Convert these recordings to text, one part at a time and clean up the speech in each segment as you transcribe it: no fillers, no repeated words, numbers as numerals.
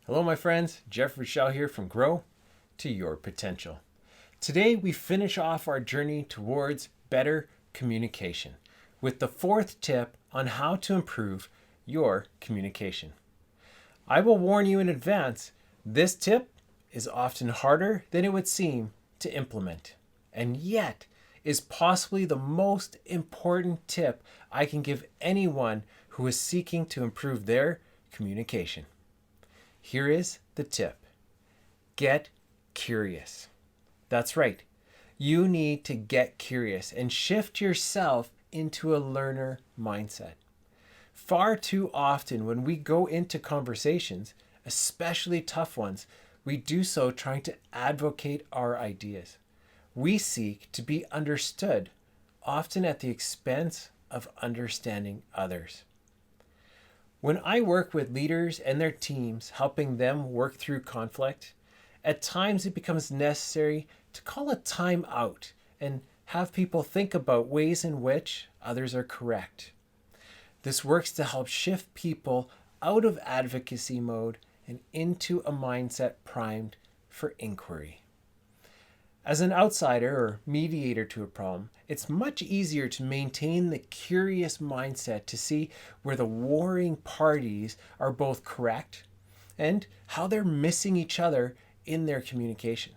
Hello, my friends. Jeff Rochelle here from Grow to Your Potential. Today, we finish off our journey towards better communication with the fourth tip on how to improve your communication. I will warn you in advance, this tip is often harder than it would seem to implement, and yet is possibly the most important tip I can give anyone who is seeking to improve their communication. Here is the tip. Get curious. That's right. You need to get curious and shift yourself into a learner mindset. Far too often when we go into conversations, especially tough ones, we do so trying to advocate our ideas. We seek to be understood, often at the expense of understanding others. When I work with leaders and their teams, helping them work through conflict, at times it becomes necessary to call a time out and have people think about ways in which others are correct. This works to help shift people out of advocacy mode and into a mindset primed for inquiry. As an outsider or mediator to a problem, it's much easier to maintain the curious mindset to see where the warring parties are both correct and how they're missing each other in their communication.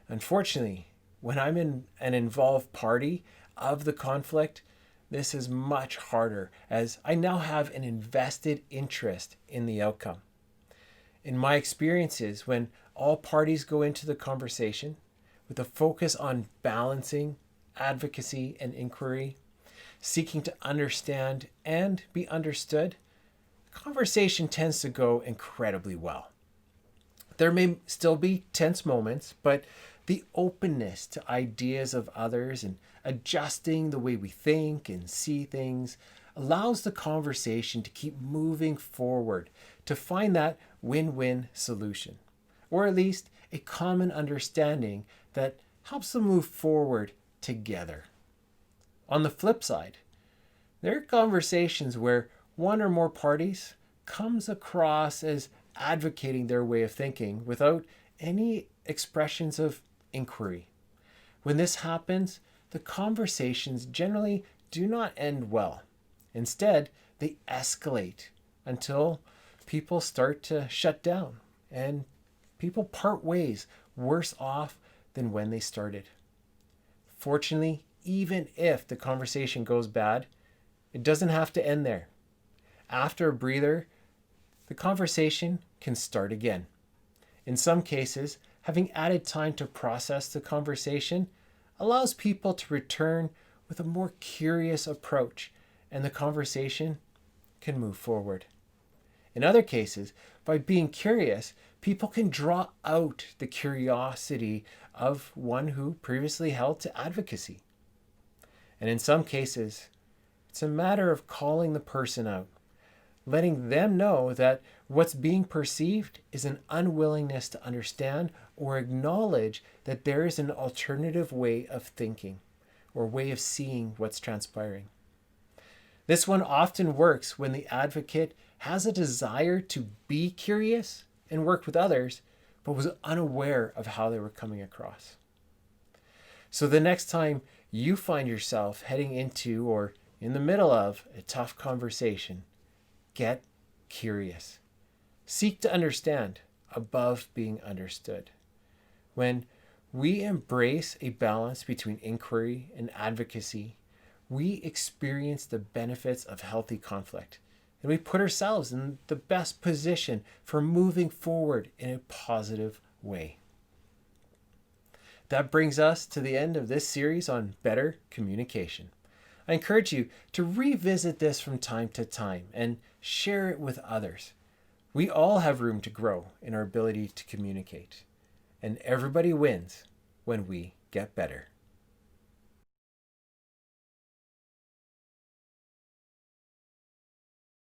Unfortunately, when I'm in an involved party of the conflict, this is much harder as I now have an invested interest in the outcome. In my experiences, when all parties go into the conversation with a focus on balancing advocacy and inquiry, seeking to understand and be understood, conversation tends to go incredibly well. There may still be tense moments, but the openness to ideas of others and adjusting the way we think and see things allows the conversation to keep moving forward to find that win-win solution, or at least a common understanding that helps them move forward together. On the flip side, there are conversations where one or more parties comes across as advocating their way of thinking without any expressions of inquiry. When this happens, the conversations generally do not end well. Instead, they escalate until people start to shut down and people part ways worse off than when they started. Fortunately, even if the conversation goes bad, it doesn't have to end there. After a breather, the conversation can start again. In some cases, having added time to process the conversation allows people to return with a more curious approach, and the conversation can move forward. In other cases, by being curious, people can draw out the curiosity of one who previously held to advocacy. And in some cases, it's a matter of calling the person out, letting them know that what's being perceived is an unwillingness to understand or acknowledge that there is an alternative way of thinking or way of seeing what's transpiring. This one often works when the advocate has a desire to be curious and work with others, but was unaware of how they were coming across. So the next time you find yourself heading into or in the middle of a tough conversation, get curious. Seek to understand above being understood. When we embrace a balance between inquiry and advocacy, we experience the benefits of healthy conflict, and we put ourselves in the best position for moving forward in a positive way. That brings us to the end of this series on better communication. I encourage you to revisit this from time to time and share it with others. We all have room to grow in our ability to communicate, and everybody wins when we get better.